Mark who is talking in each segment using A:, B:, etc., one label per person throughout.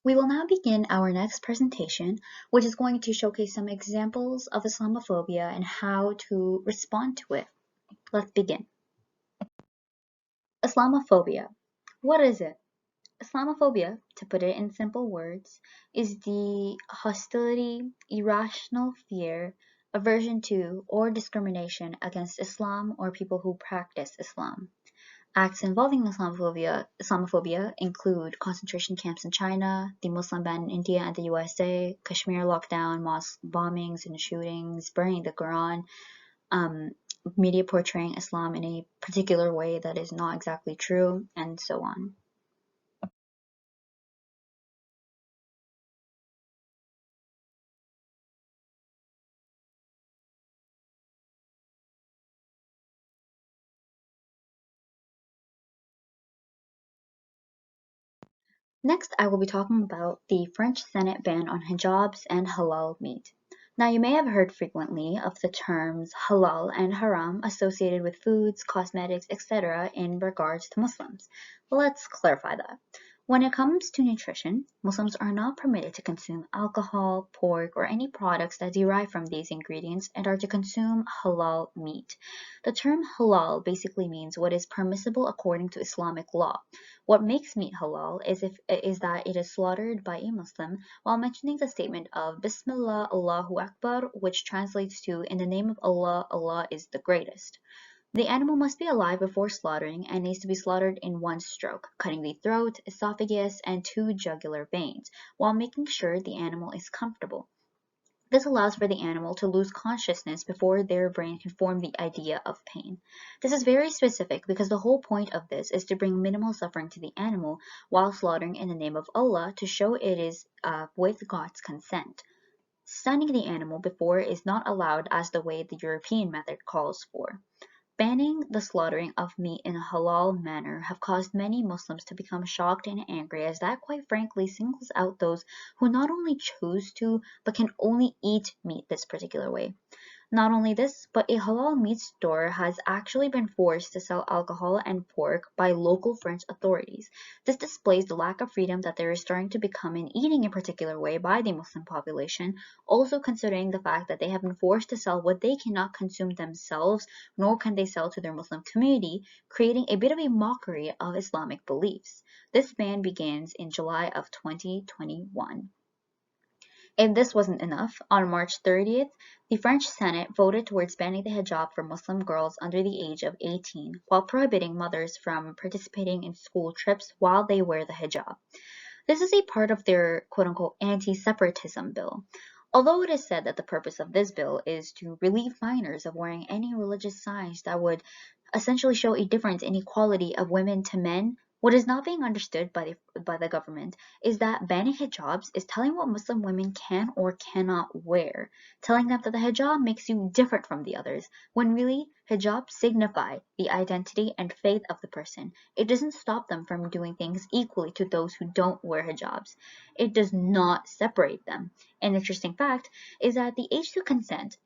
A: We will now begin our next presentation, which is going to showcase some examples of Islamophobia and how to respond to it. Let's begin. Islamophobia. What is it? Islamophobia, to put it in simple words, is the hostility, irrational fear, aversion to, or discrimination against Islam or people who practice Islam. Acts involving Islamophobia include concentration camps in China, the Muslim ban in India and the USA, Kashmir lockdown, mosque bombings and shootings, burning the Quran, media portraying Islam in a particular way that is not exactly true, and so on. Next, I will be talking about the French Senate ban on hijabs and halal meat. Now, you may have heard frequently of the terms halal and haram associated with foods, cosmetics, etc. in regards to Muslims. Let's clarify that. When it comes to nutrition, Muslims are not permitted to consume alcohol, pork, or any products that derive from these ingredients and are to consume halal meat. The term halal basically means what is permissible according to Islamic law. What makes meat halal is that it is slaughtered by a Muslim while mentioning the statement of Bismillah Allahu Akbar, which translates to in the name of Allah, Allah is the greatest. The animal must be alive before slaughtering and needs to be slaughtered in one stroke, cutting the throat, esophagus, and two jugular veins, while making sure the animal is comfortable. This allows for the animal to lose consciousness before their brain can form the idea of pain. This is very specific because the whole point of this is to bring minimal suffering to the animal while slaughtering in the name of Allah to show it is with God's consent. Stunning the animal before is not allowed as the way the European method calls for. Banning the slaughtering of meat in a halal manner have caused many Muslims to become shocked and angry, as that quite frankly singles out those who not only choose to but can only eat meat this particular way. Not only this, but a halal meat store has actually been forced to sell alcohol and pork by local French authorities. This displays the lack of freedom that there is starting to become in eating a particular way by the Muslim population, also considering the fact that they have been forced to sell what they cannot consume themselves, nor can they sell to their Muslim community, creating a bit of a mockery of Islamic beliefs. This ban begins in July of 2021. If this wasn't enough, on March 30th, the French Senate voted towards banning the hijab for Muslim girls under the age of 18, while prohibiting mothers from participating in school trips while they wear the hijab. This is a part of their quote-unquote anti-separatism bill. Although it is said that the purpose of this bill is to relieve minors of wearing any religious signs that would essentially show a difference in equality of women to men, what is not being understood by the government is that banning hijabs is telling what Muslim women can or cannot wear, telling them that the hijab makes you different from the others, when really hijab signify the identity and faith of the person. It doesn't stop them from doing things equally to those who don't wear hijabs. It does not separate them. An interesting fact is that the age to consent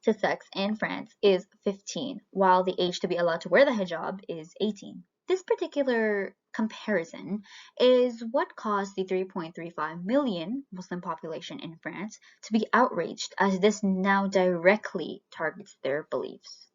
A: to sex in France is 15, while the age to be allowed to wear the hijab is 18. This particular comparison is what caused the 3.35 million Muslim population in France to be outraged, as this now directly targets their beliefs.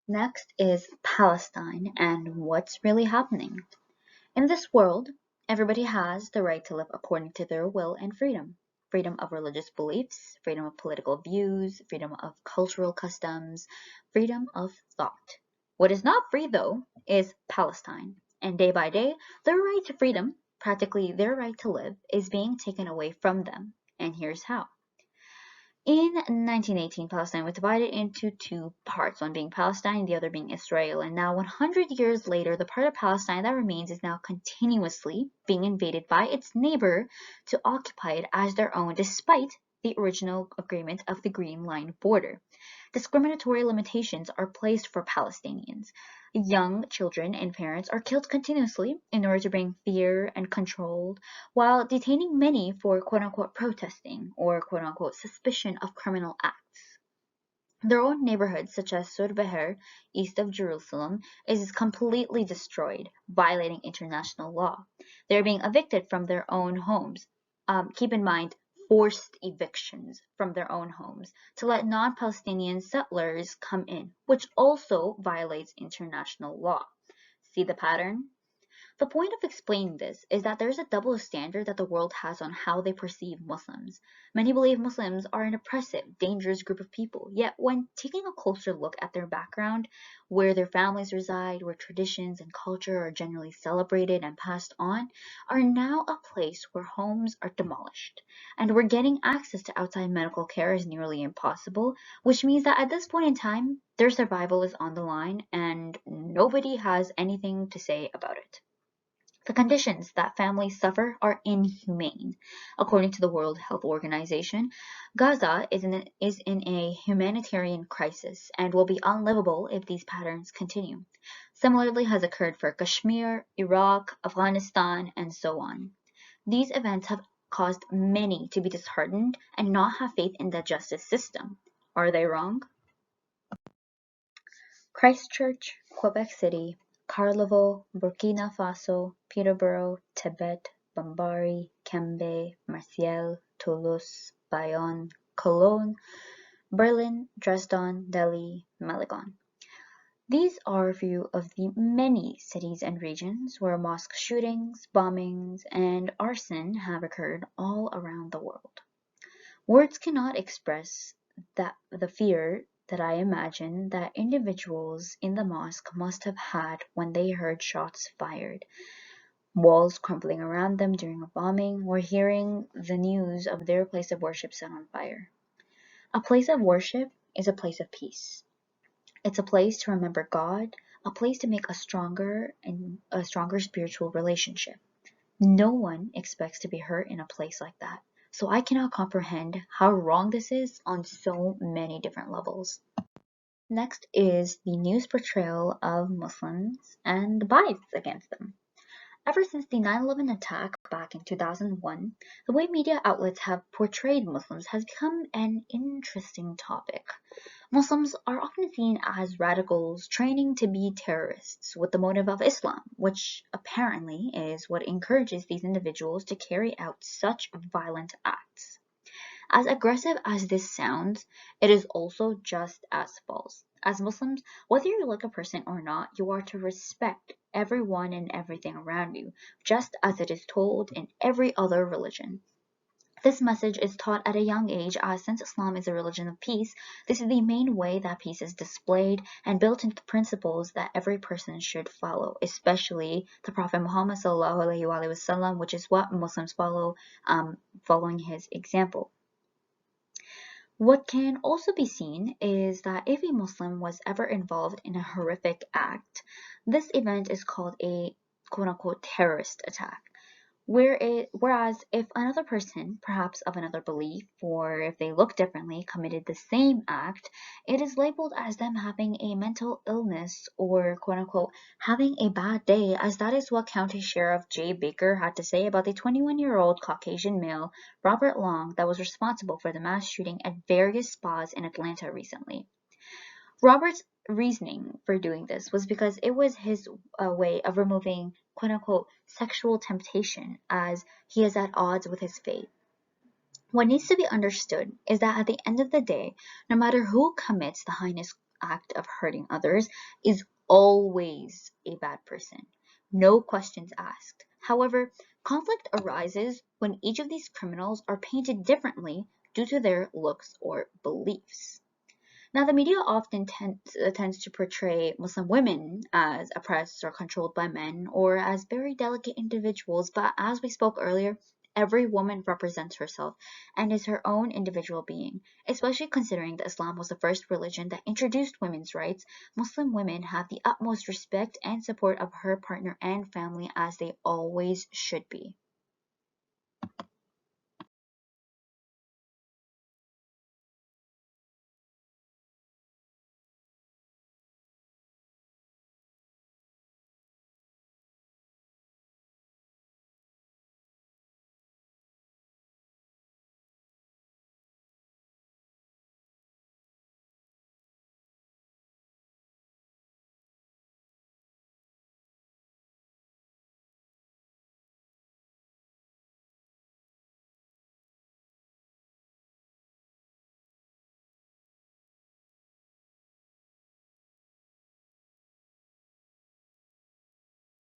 A: Next is Palestine and what's really happening. In this world, everybody has the right to live according to their will and freedom. Freedom of religious beliefs, freedom of political views, freedom of cultural customs, freedom of thought. What is not free, though, is Palestine. And day by day, their right to freedom, practically their right to live, is being taken away from them. And here's how. In 1918, Palestine was divided into two parts, one being Palestine, the other being Israel. And now 100 years later, the part of Palestine that remains is now continuously being invaded by its neighbor to occupy it as their own, despite the original agreement of the Green Line border. Discriminatory limitations are placed for Palestinians. Young children and parents are killed continuously in order to bring fear and control, while detaining many for quote-unquote protesting or quote-unquote suspicion of criminal acts. Their own neighborhoods, such as Surbeher, east of Jerusalem, is completely destroyed, violating international law. They're being evicted from their own homes. Keep in mind, forced evictions from their own homes to let non-Palestinian settlers come in, which also violates international law. See the pattern? The point of explaining this is that there is a double standard that the world has on how they perceive Muslims. Many believe Muslims are an oppressive, dangerous group of people, yet when taking a closer look at their background, where their families reside, where traditions and culture are generally celebrated and passed on, are now a place where homes are demolished, and where getting access to outside medical care is nearly impossible, which means that at this point in time, their survival is on the line and nobody has anything to say about it. The conditions that families suffer are inhumane. According to the World Health Organization, Gaza is in a humanitarian crisis and will be unlivable if these patterns continue. Similarly has occurred for Kashmir, Iraq, Afghanistan, and so on. These events have caused many to be disheartened and not have faith in the justice system. Are they wrong? Christchurch, Quebec City, Carlevo, Burkina Faso, Peterborough, Tibet, Bambari, Kembe, Marseille, Toulouse, Bayonne, Cologne, Berlin, Dresden, Delhi, Malagon. These are a few of the many cities and regions where mosque shootings, bombings, and arson have occurred all around the world. Words cannot express the fear that I imagine that individuals in the mosque must have had when they heard shots fired, walls crumbling around them during a bombing, or hearing the news of their place of worship set on fire. A place of worship is a place of peace. It's a place to remember God, a place to make a stronger spiritual relationship. No one expects to be hurt in a place like that. So I cannot comprehend how wrong this is on so many different levels. Next is the news portrayal of Muslims and the bias against them. Ever since the 9/11 attack back in 2001, the way media outlets have portrayed Muslims has become an interesting topic. Muslims are often seen as radicals training to be terrorists with the motive of Islam, which apparently is what encourages these individuals to carry out such violent acts. As aggressive as this sounds, it is also just as false. As Muslims, whether you like a person or not, you are to respect everyone and everything around you, just as it is told in every other religion. This message is taught at a young age as since Islam is a religion of peace, this is the main way that peace is displayed and built into principles that every person should follow, especially the Prophet Muhammad ﷺ, which is what Muslims follow, following his example. What can also be seen is that if a Muslim was ever involved in a horrific act, this event is called a quote-unquote terrorist attack. Whereas if another person, perhaps of another belief, or if they look differently, committed the same act, it is labeled as them having a mental illness or quote-unquote having a bad day, as that is what County Sheriff Jay Baker had to say about the 21-year-old Caucasian male, Robert Long, that was responsible for the mass shooting at various spas in Atlanta recently. Robert's reasoning for doing this was because it was his way of removing quote-unquote sexual temptation as he is at odds with his faith. What needs to be understood is that at the end of the day, no matter who commits the heinous act of hurting others is always a bad person. No questions asked. However, conflict arises when each of these criminals are painted differently due to their looks or beliefs. Now, the media often tends to portray Muslim women as oppressed or controlled by men or as very delicate individuals, but as we spoke earlier, every woman represents herself and is her own individual being. Especially considering that Islam was the first religion that introduced women's rights, Muslim women have the utmost respect and support of her partner and family as they always should be.